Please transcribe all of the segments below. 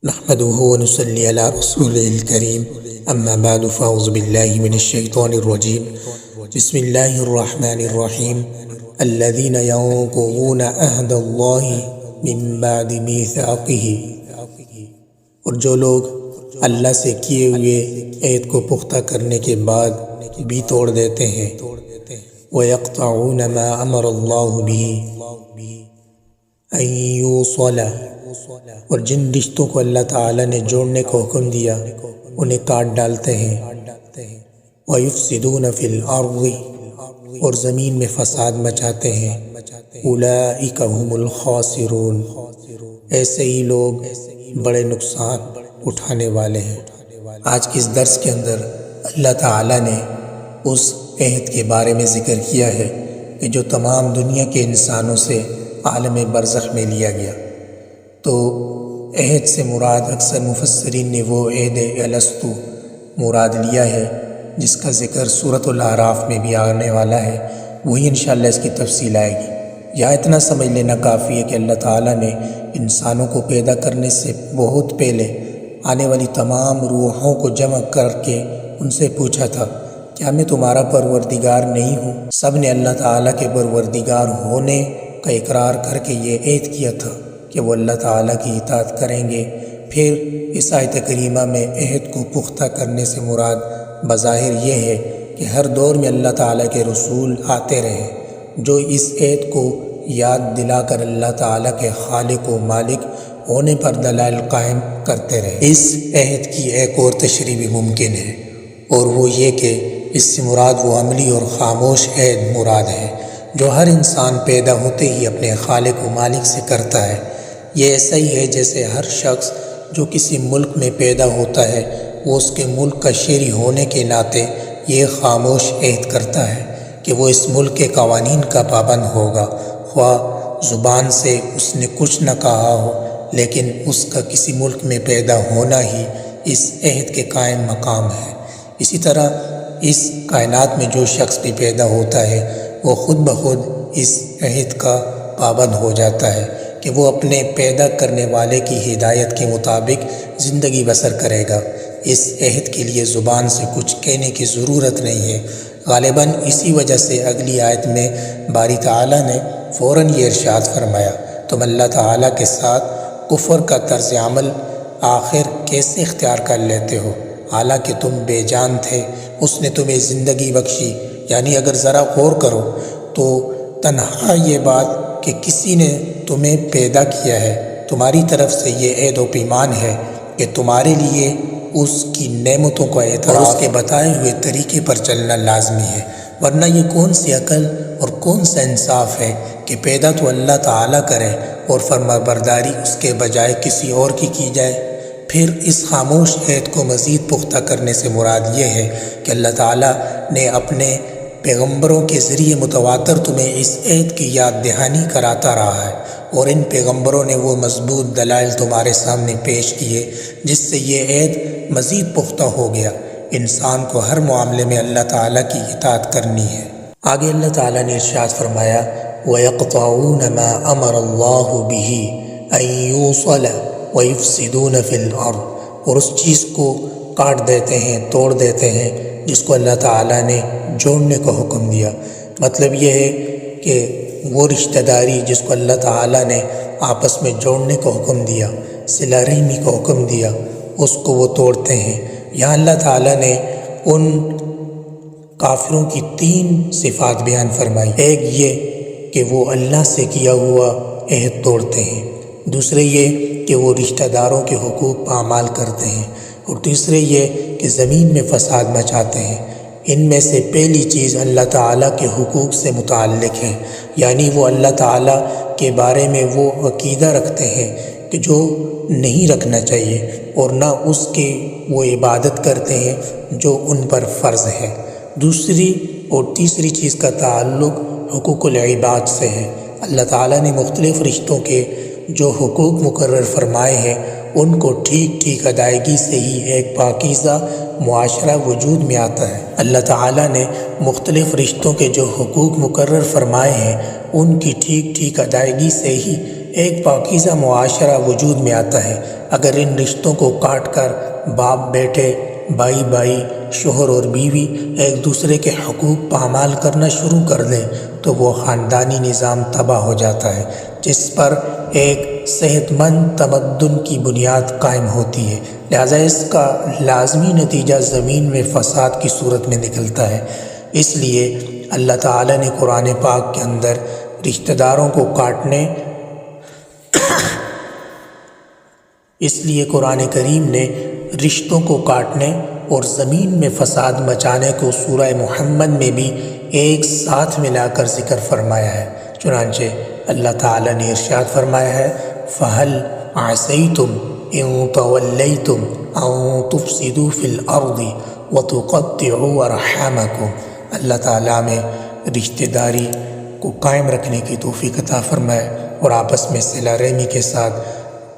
نحمده ونصلي على رسوله الكريم اما بعد فاعوذ بالله من الشيطان الرجيم بسم الله الرحمن الرحيم الذين ينقضون عهد الله من بعد ميثاقه اور جو لوگ اللہ سے کیے ہوئے عہد کو پختہ کرنے کے بعد بھی توڑ دیتے ہیں وَيَقْطَعُونَ مَا أَمَرَ اللَّهُ بِهِ أَن يُوصَلَ اور جن رشتوں کو اللہ تعالیٰ نے جوڑنے کا حکم دیا انہیں کاٹ ڈالتے ہیں وَيُفْسِدُونَ فِي الْأَرْضِ اور زمین میں فساد مچاتے ہیں أُولَئِكَ هُمُ الْخَاسِرُونَ ایسے ہی لوگ بڑے نقصان اٹھانے والے ہیں۔ آج کے اس درس کے اندر اللہ تعالیٰ نے اس عہد کے بارے میں ذکر کیا ہے کہ جو تمام دنیا کے انسانوں سے عالم برزخ میں لیا گیا۔ تو عہد سے مراد اکثر مفسرین نے وہ عہد الستو مراد لیا ہے جس کا ذکر سورۃ الاعراف میں بھی آنے والا ہے، وہی انشاءاللہ اس کی تفصیل آئے گی۔ یا اتنا سمجھ لینا کافی ہے کہ اللہ تعالیٰ نے انسانوں کو پیدا کرنے سے بہت پہلے آنے والی تمام روحوں کو جمع کر کے ان سے پوچھا تھا کیا میں تمہارا پروردگار نہیں ہوں؟ سب نے اللہ تعالیٰ کے پروردگار ہونے کا اقرار کر کے یہ عہد کیا تھا کہ وہ اللہ تعالیٰ کی اطاعت کریں گے۔ پھر اس آیت کریمہ میں عہد کو پختہ کرنے سے مراد بظاہر یہ ہے کہ ہر دور میں اللہ تعالیٰ کے رسول آتے رہے جو اس عہد کو یاد دلا کر اللہ تعالیٰ کے خالق و مالک ہونے پر دلائل قائم کرتے رہے۔ اس عہد کی ایک اور تشریح بھی ممکن ہے اور وہ یہ کہ اس سے مراد وہ عملی اور خاموش عہد مراد ہے جو ہر انسان پیدا ہوتے ہی اپنے خالق و مالک سے کرتا ہے۔ یہ ایسا ہی ہے جیسے ہر شخص جو کسی ملک میں پیدا ہوتا ہے وہ اس کے ملک کا شہری ہونے کے ناطے یہ خاموش عہد کرتا ہے کہ وہ اس ملک کے قوانین کا پابند ہوگا، خواہ زبان سے اس نے کچھ نہ کہا ہو، لیکن اس کا کسی ملک میں پیدا ہونا ہی اس عہد کے قائم مقام ہے۔ اسی طرح اس کائنات میں جو شخص بھی پیدا ہوتا ہے وہ خود بخود اس عہد کا پابند ہو جاتا ہے کہ وہ اپنے پیدا کرنے والے کی ہدایت کے مطابق زندگی بسر کرے گا۔ اس عہد کے لیے زبان سے کچھ کہنے کی ضرورت نہیں ہے۔ غالباً اسی وجہ سے اگلی آیت میں باری تعالیٰ نے فوراً یہ ارشاد فرمایا تم اللہ تعالیٰ کے ساتھ کفر کا طرز عمل آخر کیسے اختیار کر لیتے ہو حالانکہ تم بے جان تھے، اس نے تمہیں زندگی بخشی۔ یعنی اگر ذرا غور کرو تو تنہا یہ بات کہ کسی نے تمہیں پیدا کیا ہے تمہاری طرف سے یہ عہد و پیمان ہے کہ تمہارے لیے اس کی نعمتوں کا اعتراف اور اس کے بتائے ہوئے طریقے پر چلنا لازمی ہے، ورنہ یہ کون سی عقل اور کون سا انصاف ہے کہ پیدا تو اللہ تعالیٰ کرے اور فرمانبرداری اس کے بجائے کسی اور کی جائے۔ پھر اس خاموش عہد کو مزید پختہ کرنے سے مراد یہ ہے کہ اللہ تعالیٰ نے اپنے پیغمبروں کے ذریعے متواتر تمہیں اس عہد کی یاد دہانی کراتا رہا ہے اور ان پیغمبروں نے وہ مضبوط دلائل تمہارے سامنے پیش کیے جس سے یہ عہد مزید پختہ ہو گیا۔ انسان کو ہر معاملے میں اللہ تعالیٰ کی اطاعت کرنی ہے۔ آگے اللہ تعالیٰ نے ارشاد فرمایا وَيَقْطَعُونَ مَا أَمَرَ اللَّهُ بِهِ أَن يُوصَلَ وَيُفْسِدُونَ فِي الْأَرْضِ اور اس چیز کو کاٹ دیتے ہیں، توڑ دیتے ہیں جس کو اللہ تعالیٰ نے جوڑنے کا حکم دیا۔ مطلب یہ ہے کہ وہ رشتہ داری جس کو اللہ تعالیٰ نے آپس میں جوڑنے کا حکم دیا، صلہ رحمی کا حکم دیا، اس کو وہ توڑتے ہیں۔ یہاں اللہ تعالیٰ نے ان کافروں کی 3 صفات بیان فرمائی۔ ایک یہ کہ وہ اللہ سے کیا ہوا عہد توڑتے ہیں، دوسرے یہ کہ وہ رشتہ داروں کے حقوق پامال کرتے ہیں، اور تیسرے یہ کہ زمین میں فساد مچاتے ہیں۔ ان میں سے پہلی چیز اللہ تعالیٰ کے حقوق سے متعلق ہے، یعنی وہ اللہ تعالیٰ کے بارے میں وہ عقیدہ رکھتے ہیں کہ جو نہیں رکھنا چاہیے، اور نہ اس کی وہ عبادت کرتے ہیں جو ان پر فرض ہے۔ دوسری اور تیسری چیز کا تعلق حقوق العباد سے ہے۔ اللہ تعالیٰ نے مختلف رشتوں کے جو حقوق مقرر فرمائے ہیں ان کو ٹھیک ٹھیک ادائیگی سے ہی ایک پاکیزہ معاشرہ وجود میں آتا ہے۔ اللہ تعالیٰ نے مختلف رشتوں کے جو حقوق مقرر فرمائے ہیں ان کی ٹھیک ٹھیک ادائیگی سے ہی ایک پاکیزہ معاشرہ وجود میں آتا ہے۔ اگر ان رشتوں کو کاٹ کر باپ بیٹے، بھائی بھائی، شوہر اور بیوی ایک دوسرے کے حقوق پامال کرنا شروع کر دیں تو وہ خاندانی نظام تباہ ہو جاتا ہے، جس پر ایک صحت مند تمدن کی بنیاد قائم ہوتی ہے۔ لہذا اس کا لازمی نتیجہ زمین میں فساد کی صورت میں نکلتا ہے۔ اس لیے اللہ تعالیٰ نے قرآن پاک کے اندر رشتہ داروں کو کاٹنے اس لیے قرآن کریم نے رشتوں کو کاٹنے اور زمین میں فساد مچانے کو سورہ محمد میں بھی ایک ساتھ ملا کر ذکر فرمایا ہے۔ چنانچہ اللہ تعالیٰ نے ارشاد فرمایا ہے فَهَلْ عَسَيْتُمْ إِن تَوَلَّيْتُمْ أَن تُفْسِدُوا فِي الْأَرْضِ وَتُقَطِّعُوا أَرْحَامَكُمْ۔ اللہ تعالیٰ میں رشتہ داری کو قائم رکھنے کی توفیق عطا فرمائے اور آپس میں صلہ رحمی کے ساتھ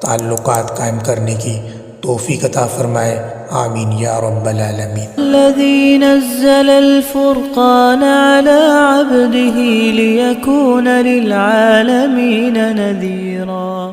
تعلقات قائم کرنے کی توفیق عطا فرمائے، آمین یا رب العالمین۔ الذي نزل الفرقان على عبده ليكون للعالمين نذيرا